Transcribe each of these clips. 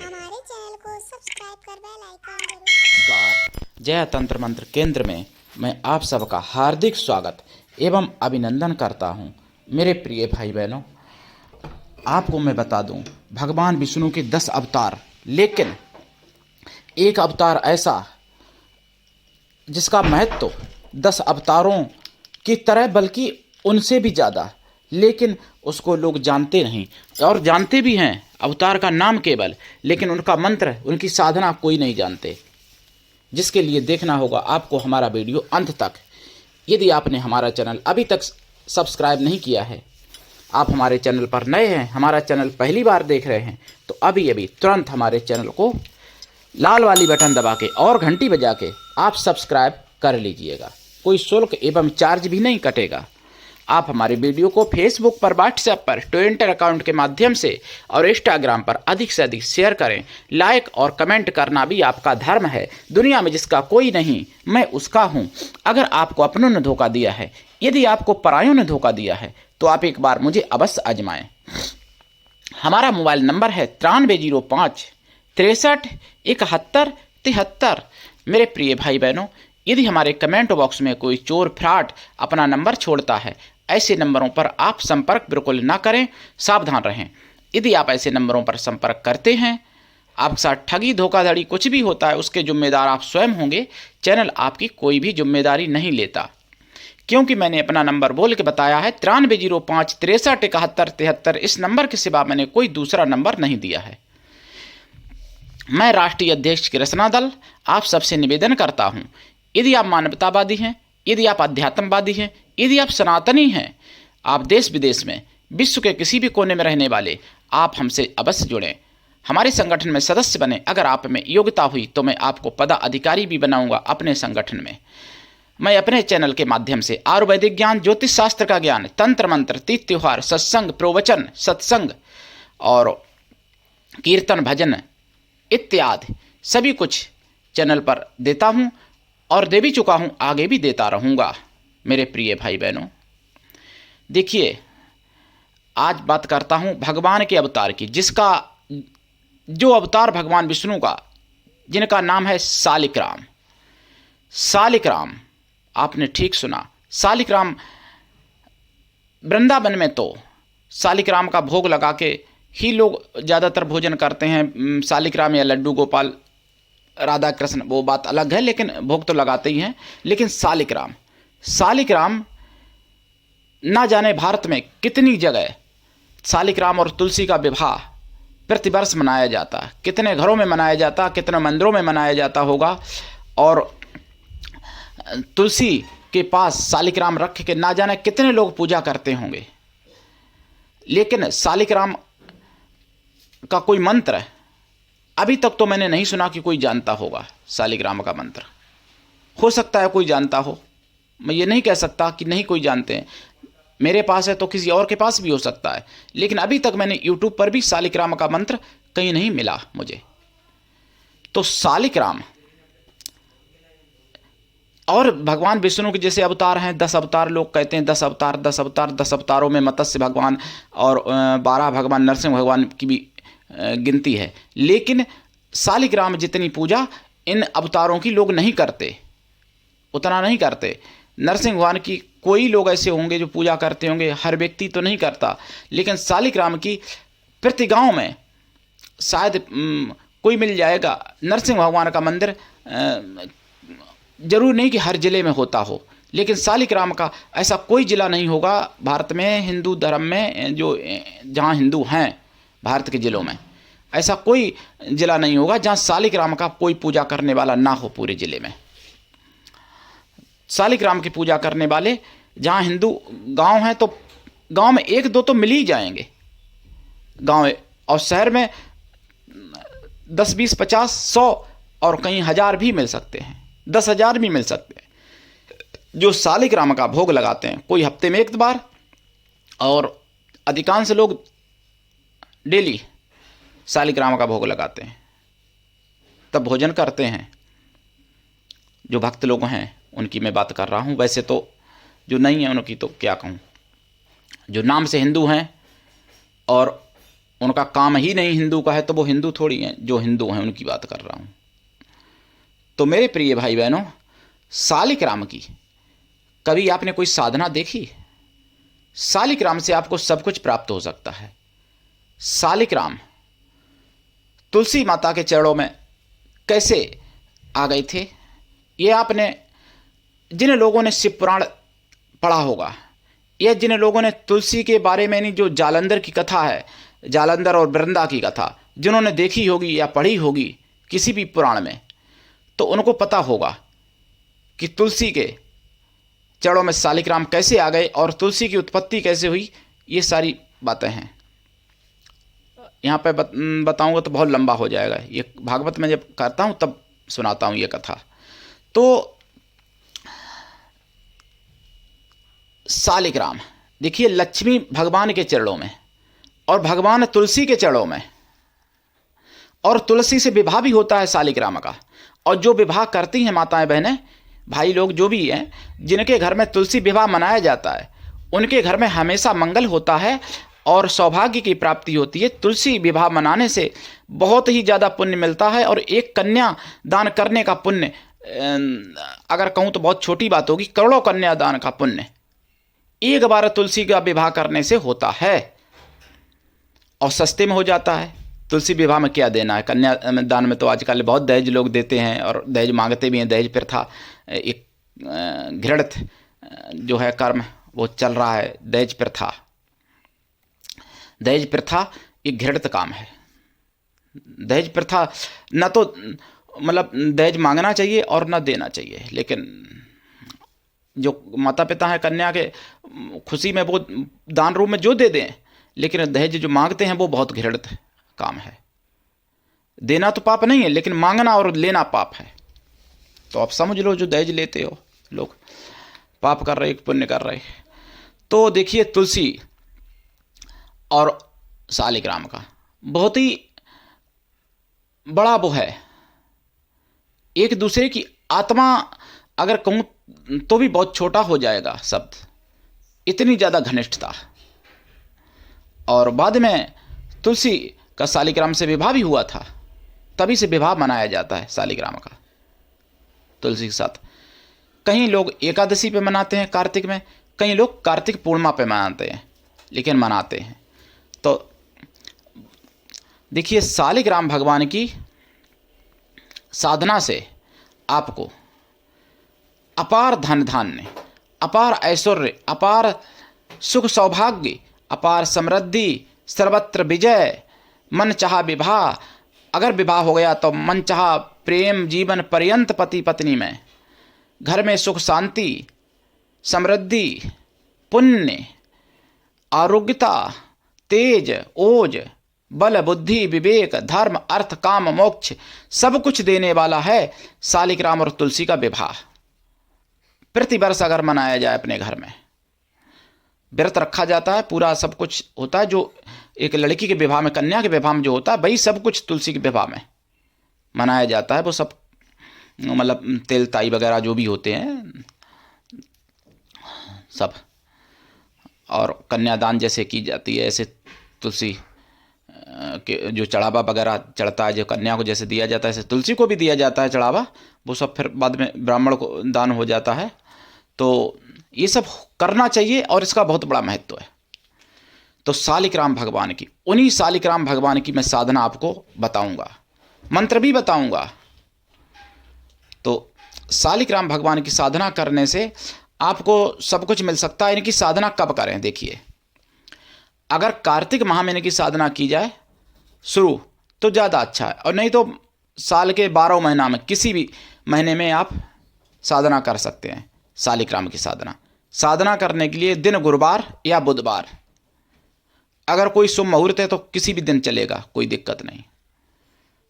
हमारे चैनल को सब्सक्राइब कर बेल आइकन जरूर दबाएं। नमस्कार। जय तंत्र मंत्र केंद्र में मैं आप सबका हार्दिक स्वागत एवं अभिनंदन करता हूं। मेरे प्रिय भाई बहनों, आपको मैं बता दूं, भगवान विष्णु के 10 अवतार, लेकिन एक अवतार ऐसा जिसका महत्व 10 अवतारों की तरह बल्कि उनसे भी ज़्यादा, लेकिन उसको लोग जानते नहीं और जानते भी हैं अवतार का नाम केवल, लेकिन उनका मंत्र, उनकी साधना कोई नहीं जानते। जिसके लिए देखना होगा आपको हमारा वीडियो अंत तक। यदि आपने हमारा चैनल अभी तक सब्सक्राइब नहीं किया है, आप हमारे चैनल पर नए हैं, हमारा चैनल पहली बार देख रहे हैं, तो अभी अभी तुरंत हमारे चैनल को लाल वाली बटन दबा के और घंटी बजा के आप सब्सक्राइब कर लीजिएगा। कोई शुल्क एवं चार्ज भी नहीं कटेगा। आप हमारे वीडियो को फेसबुक पर, व्हाट्सएप पर, ट्विटर अकाउंट के माध्यम से और इंस्टाग्राम पर अधिक से अधिक शेयर करें। लाइक और कमेंट करना भी आपका धर्म है। दुनिया में जिसका कोई नहीं, मैं उसका हूँ। अगर आपको अपनों ने धोखा दिया है, यदि आपको परायों ने धोखा दिया है, तो आप एक बार मुझे अवश्य आजमाएं। हमारा मोबाइल नंबर है 9305 63 71 73। मेरे प्रिय भाई बहनों, यदि हमारे कमेंट बॉक्स में कोई चोर फ्रॉड अपना नंबर छोड़ता है, ऐसे नंबरों पर आप संपर्क बिल्कुल ना करें, सावधान रहें। यदि आप ऐसे नंबरों पर संपर्क करते हैं, आपके साथ ठगी धोखाधड़ी कुछ भी होता है, उसके जिम्मेदार आप स्वयं होंगे। चैनल आपकी कोई भी जिम्मेदारी नहीं लेता, क्योंकि मैंने अपना नंबर बोल के बताया है 9305 63 71 73। इस नंबर के सिवा मैंने कोई दूसरा नंबर नहीं दिया है। मैं राष्ट्रीय अध्यक्ष कृष्णा दल आप सबसे निवेदन करता हूं, यदि आप मानवतावादी हैं, यदि आप अध्यात्मवादी हैं, यदि आप सनातनी हैं, आप देश विदेश में, विश्व के किसी भी कोने में रहने वाले, आप हमसे अवश्य जुड़ें, हमारे संगठन में सदस्य बने। अगर आप में योग्यता हुई तो मैं आपको पदाधिकारी भी बनाऊंगा अपने संगठन में। मैं अपने चैनल के माध्यम से आयुर्वेदिक ज्ञान, ज्योतिष शास्त्र का ज्ञान, तंत्र मंत्र, तीज त्योहार, सत्संग, प्रवचन, सत्संग और कीर्तन, भजन इत्यादि सभी कुछ चैनल पर देता हूं और दे भी चुका हूं, आगे भी देता रहूंगा। मेरे प्रिय भाई बहनों, देखिए, आज बात करता हूं भगवान के अवतार की, जिसका जो अवतार भगवान विष्णु का, जिनका नाम है शालिग्राम। शालिग्राम, आपने ठीक सुना, शालिग्राम। वृंदावन में तो शालिग्राम का भोग लगा के ही लोग ज़्यादातर भोजन करते हैं। शालिग्राम या लड्डू गोपाल, राधा कृष्ण, वो बात अलग है, लेकिन भोग तो लगाते ही हैं। लेकिन शालिग्राम, शालिग्राम ना जाने भारत में कितनी जगह शालिग्राम और तुलसी का विवाह प्रतिवर्ष मनाया जाता है। कितने घरों में मनाया जाता, कितने मंदिरों में मनाया जाता होगा। और तुलसी के पास शालिग्राम रख के ना जाने कितने लोग पूजा करते होंगे। लेकिन शालिग्राम का कोई मंत्र अभी तक तो मैंने नहीं सुना कि कोई जानता होगा। शालिग्राम का मंत्र हो सकता है कोई जानता हो, मैं ये नहीं कह सकता कि नहीं कोई जानते हैं। मेरे पास है तो किसी और के पास भी हो सकता है, लेकिन अभी तक मैंने यूट्यूब पर भी शालिग्राम का मंत्र कहीं नहीं मिला मुझे। तो शालिग्राम और भगवान विष्णु के जैसे अवतार हैं, 10 अवतार लोग कहते हैं, 10 अवतार 10 अवतार। 10 अवतारों में मत्स्य भगवान और 12 भगवान नरसिंह भगवान की भी गिनती है। लेकिन शालिग्राम जितनी पूजा इन अवतारों की लोग नहीं करते, उतना नहीं करते। नरसिंह भगवान की कोई लोग ऐसे होंगे जो पूजा करते होंगे, हर व्यक्ति तो नहीं करता। लेकिन शालिग्राम की प्रति गांव में शायद कोई मिल जाएगा। नरसिंह भगवान का मंदिर जरूर नहीं कि हर जिले में होता हो, लेकिन शालिग्राम का ऐसा कोई जिला नहीं होगा भारत में, हिंदू धर्म में, जो जहाँ हिंदू हैं भारत के जिलों में, ऐसा कोई जिला नहीं होगा जहाँ शालिग्राम का कोई पूजा करने वाला ना हो। पूरे जिले में शालिग्राम की पूजा करने वाले जहाँ हिंदू गांव हैं, तो गांव में 1-2 तो मिल ही जाएंगे गांव, और शहर में 10, 20, 50, 100 और कहीं 1000 भी मिल सकते हैं, 10,000 भी मिल सकते हैं जो शालिग्राम का भोग लगाते हैं। कोई हफ्ते में 1 बार, और अधिकांश लोग डेली शालिग्राम का भोग लगाते हैं, तब भोजन करते हैं। जो भक्त लोग हैं उनकी मैं बात कर रहा हूँ, वैसे तो जो नहीं है उनकी तो क्या कहूँ। जो नाम से हिंदू हैं और उनका काम ही नहीं हिंदू का है तो वो हिंदू थोड़ी हैं। जो हिंदू हैं उनकी बात कर रहा हूँ। तो मेरे प्रिय भाई बहनों, सालिग्राम की कभी आपने कोई साधना देखी? सालिग्राम से आपको सब कुछ प्राप्त हो सकता है। सालिग्राम तुलसी माता के चरणों में कैसे आ गए थे? ये आपने जिन लोगों ने शिव पुराण पढ़ा होगा या जिन लोगों ने तुलसी के बारे में नहीं, जो जालंधर की कथा है, जालंधर और वृंदा की कथा जिन्होंने देखी होगी या पढ़ी होगी किसी भी पुराण में, तो उनको पता होगा कि तुलसी के चरणों में सालिग्राम कैसे आ गए और तुलसी की उत्पत्ति कैसे हुई। ये सारी बातें हैं। यहाँ पे बताऊंगा तो बहुत लंबा हो जाएगा। ये भागवत में जब करता हूँ तब सुनाता हूँ ये कथा। तो सालिग्राम देखिए, लक्ष्मी भगवान के चरणों में और भगवान तुलसी के चरणों में, और तुलसी से विवाह भी होता है सालिग्राम का। और जो विवाह करती हैं माताएं बहनें भाई लोग जो भी हैं, जिनके घर में तुलसी विवाह मनाया जाता है, उनके घर में हमेशा मंगल होता है और सौभाग्य की प्राप्ति होती है। तुलसी विवाह मनाने से बहुत ही ज़्यादा पुण्य मिलता है। और एक कन्या दान करने का पुण्य, अगर कहूँ तो बहुत छोटी बात होगी, करोड़ों कन्या दान का पुण्य एक बार तुलसी का विवाह करने से होता है। और सस्ते में हो जाता है। तुलसी विवाह में क्या देना है? कन्या दान में तो आजकल बहुत दहेज लोग देते हैं और दहेज मांगते भी हैं। दहेज प्रथा एक घृणित जो है कर्म वो चल रहा है। दहेज प्रथा एक घृणित काम है। दहेज प्रथा न तो मतलब दहेज मांगना चाहिए और न देना चाहिए, लेकिन जो माता पिता हैं कन्या के खुशी में वो दान रूप में जो दे दें, लेकिन दहेज जो मांगते हैं वो बहुत घृणित काम है। देना तो पाप नहीं है, लेकिन मांगना और लेना पाप है। तो आप समझ लो, जो दहेज लेते हो लोग पाप कर रहे, पुण्य कर रहे। तो देखिए, तुलसी और सालिग्राम का बहुत ही बड़ा वो है, एक दूसरे की आत्मा अगर कहूँ तो भी बहुत छोटा हो जाएगा शब्द, इतनी ज़्यादा घनिष्ठता। और बाद में तुलसी का सालिग्राम से विवाह भी हुआ था, तभी से विवाह मनाया जाता है सालिग्राम का तुलसी के साथ। कहीं लोग एकादशी पे मनाते हैं कार्तिक में, कहीं लोग कार्तिक पूर्णिमा पे मनाते हैं, लेकिन मनाते हैं। तो देखिए, सालिग्राम भगवान की साधना से आपको अपार धन धान्य, अपार ऐश्वर्य, अपार सुख सौभाग्य, अपार समृद्धि, सर्वत्र विजय, मन चाहा विवाह, अगर विवाह हो गया तो मन चाहा प्रेम जीवन पर्यंत पति पत्नी में, घर में सुख शांति, समृद्धि, पुण्य, आरोग्यता, तेज, ओज, बल, बुद्धि, विवेक, धर्म, अर्थ, काम, मोक्ष सब कुछ देने वाला है सालिग्राम और तुलसी का विवाह। प्रतिवर्ष अगर मनाया जाए अपने घर में, व्रत रखा जाता है, पूरा सब कुछ होता है। जो एक लड़की के विवाह में, कन्या के विवाह में जो होता है, वही सब कुछ तुलसी के विवाह में मनाया जाता है। वो सब मतलब तेल ताई वगैरह जो भी होते हैं सब, और कन्यादान जैसे की जाती है, ऐसे तुलसी के जो चढ़ावा वगैरह चढ़ता है, जो कन्या को जैसे दिया जाता है, ऐसे तुलसी को भी दिया जाता है चढ़ावा। वो सब फिर बाद में ब्राह्मण को दान हो जाता है। तो ये सब करना चाहिए और इसका बहुत बड़ा महत्व है। तो सालिग्राम भगवान की, उन्हीं सालिग्राम भगवान की मैं साधना आपको बताऊंगा, मंत्र भी बताऊंगा। तो सालिग्राम भगवान की साधना करने से आपको सब कुछ मिल सकता है। इनकी साधना कब करें? देखिए, अगर कार्तिक माह में इनकी साधना की जाए शुरू तो ज़्यादा अच्छा है, और नहीं तो साल के 12 महीना में किसी भी महीने में आप साधना कर सकते हैं सालिग्राम की साधना। साधना करने के लिए दिन गुरुवार या बुधवार, अगर कोई शुभ मुहूर्त है तो किसी भी दिन चलेगा, कोई दिक्कत नहीं।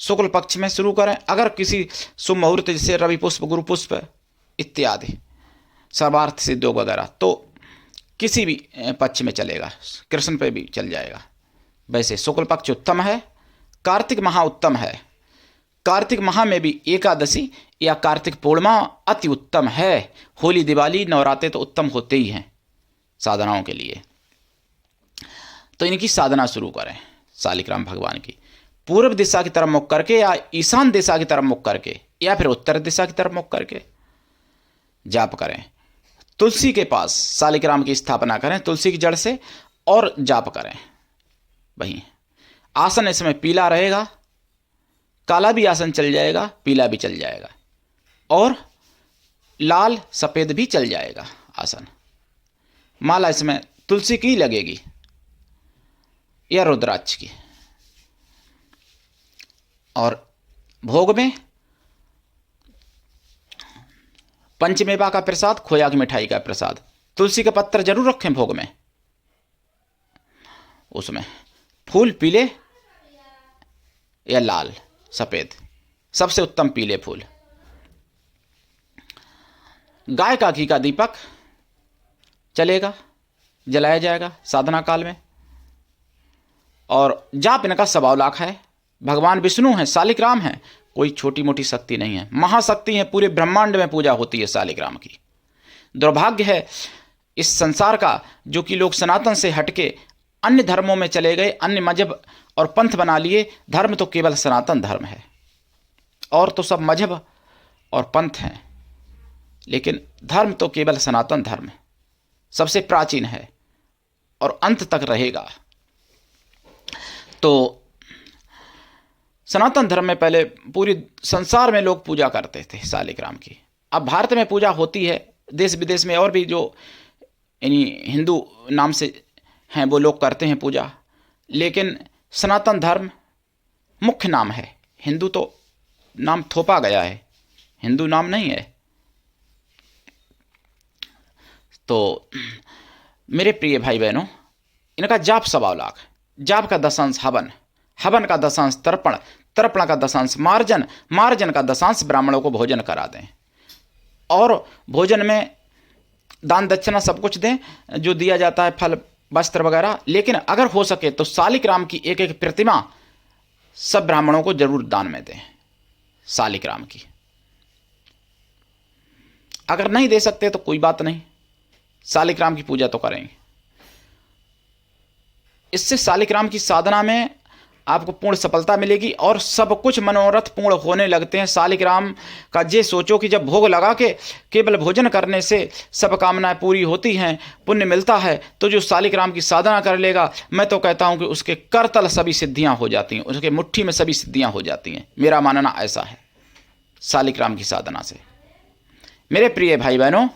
शुक्ल पक्ष में शुरू करें, अगर किसी शुभ मुहूर्त जैसे रवि पुष्प, गुरु पुष्प इत्यादि, सर्वार्थ सिद्धों वगैरह, तो किसी भी पक्ष में चलेगा, कृष्ण पे भी चल जाएगा। वैसे शुक्ल पक्ष उत्तम है, कार्तिक माह उत्तम है। कार्तिक माह में भी एकादशी या कार्तिक पूर्णिमा अति उत्तम है। होली, दिवाली, नवरात्रे तो उत्तम होते ही हैं साधनाओं के लिए। तो इनकी साधना शुरू करें। सालिग्राम भगवान की। पूर्व दिशा की तरफ मुख करके या ईशान दिशा की तरफ मुख करके या फिर उत्तर दिशा की तरफ मुख करके जाप करें। तुलसी के पास सालिग्राम की स्थापना करें तुलसी की जड़ से और जाप करें। वहीं आसन इसमें पीला रहेगा, काला भी आसन चल जाएगा, पीला भी चल जाएगा और लाल सफ़ेद भी चल जाएगा आसन। माला इसमें तुलसी की लगेगी या रुद्राक्ष की। और भोग में पंचमेवा का प्रसाद, खोया की मिठाई का प्रसाद, तुलसी का पत्र जरूर रखें भोग में। उसमें फूल पीले या लाल सफ़ेद, सबसे उत्तम पीले फूल। गाय का घी का दीपक चलेगा, जलाया जाएगा साधना काल में। और जाप इनका 1.25 लाख है। भगवान विष्णु हैं, सालिग्राम हैं, कोई छोटी मोटी शक्ति नहीं है, महाशक्ति है। पूरे ब्रह्मांड में पूजा होती है सालिग्राम की। दुर्भाग्य है इस संसार का जो कि लोग सनातन से हटके अन्य धर्मों में चले गए, अन्य मजहब और पंथ बना लिए। धर्म तो केवल सनातन धर्म है, और तो सब मजहब और पंथ हैं, लेकिन धर्म तो केवल सनातन धर्म सबसे प्राचीन है और अंत तक रहेगा। तो सनातन धर्म में पहले पूरी संसार में लोग पूजा करते थे सालिग्राम की। अब भारत में पूजा होती है, देश विदेश में और भी जो यानी हिंदू नाम से हैं वो लोग करते हैं पूजा, लेकिन सनातन धर्म मुख्य नाम है। हिंदू तो नाम थोपा गया है, हिंदू नाम नहीं है। तो मेरे प्रिय भाई बहनों, इनका जाप 1.25 लाख। जाप का 10 हवन, हवन का 10 तर्पण, तर्पण का 10 मार्जन, मार्जन का 10 ब्राह्मणों को भोजन करा दें। और भोजन में दान दक्षिणा सब कुछ दें जो दिया जाता है, फल वस्त्र वगैरह। लेकिन अगर हो सके तो सालिग्राम की एक एक प्रतिमा सब ब्राह्मणों को जरूर दान में दें सालिग्राम की। अगर नहीं दे सकते तो कोई बात नहीं, सालिग्राम की पूजा तो करेंगे। इससे सालिग्राम की साधना में आपको पूर्ण सफलता मिलेगी और सब कुछ मनोरथ पूर्ण होने लगते हैं। सालिग्राम का ये सोचो कि जब भोग लगा के केवल भोजन करने से सब कामनाएं पूरी होती हैं, पुण्य मिलता है, तो जो सालिग्राम की साधना कर लेगा, मैं तो कहता हूं कि उसके करतल सभी सिद्धियां हो जाती हैं, उसके मुट्ठी में सभी सिद्धियां हो जाती हैं। मेरा मानना ऐसा है सालिग्राम की साधना से। मेरे प्रिय भाई बहनों,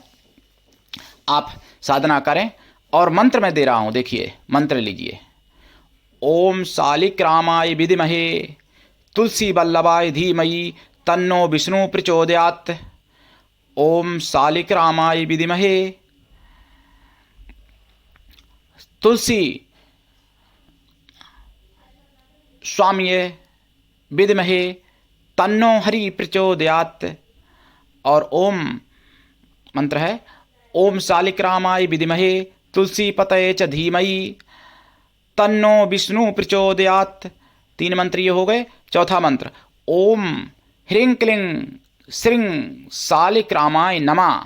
आप साधना करें। और मंत्र मैं दे रहा हूं, देखिए मंत्र लीजिए। ओम सालिग्रामाय विद्महे तुलसी वल्लभाय धीमहि तन्नो विष्णु प्रचोदयात्। ओम सालिग्रामाय विद्महे तुलसी स्वामिये विद्महे तन्नो हरि प्रचोदयात्। और ओम मंत्र है ओम सालिग्रामाय विद्महे तुलसी पतये च धीमहि तन्नो विष्णु प्रचोदयात्। 3 मंत्र ये हो गए। चौथा मंत्र ओम ह्रीं क्लीं श्रीं सालिग्रामाय नमः।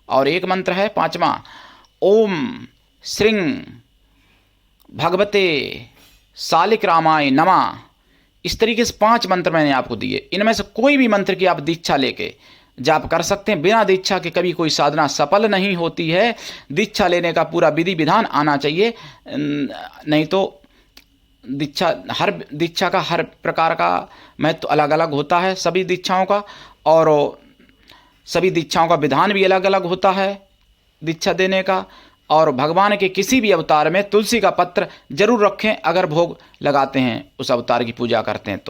और एक मंत्र है 5वां ओम श्रीं भगवते सालिग्रामाय नमः। इस तरीके से 5 मंत्र मैंने आपको दिए। इनमें से कोई भी मंत्र की आप दीक्षा लेके जाप कर सकते हैं। बिना दीक्षा के कभी कोई साधना सफल नहीं होती है। दीक्षा लेने का पूरा विधि विधान आना चाहिए, नहीं तो हर दीक्षा का हर प्रकार का महत्व तो अलग अलग होता है सभी दीक्षाओं का, और सभी दीक्षाओं का विधान भी अलग अलग होता है दीक्षा देने का। और भगवान के किसी भी अवतार में तुलसी का पत्र जरूर रखें अगर भोग लगाते हैं, उस अवतार की पूजा करते हैं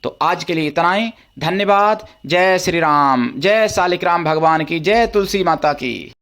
तो आज के लिए इतना ही। धन्यवाद। जय श्री राम, जय सालिग्राम भगवान की, जय तुलसी माता की।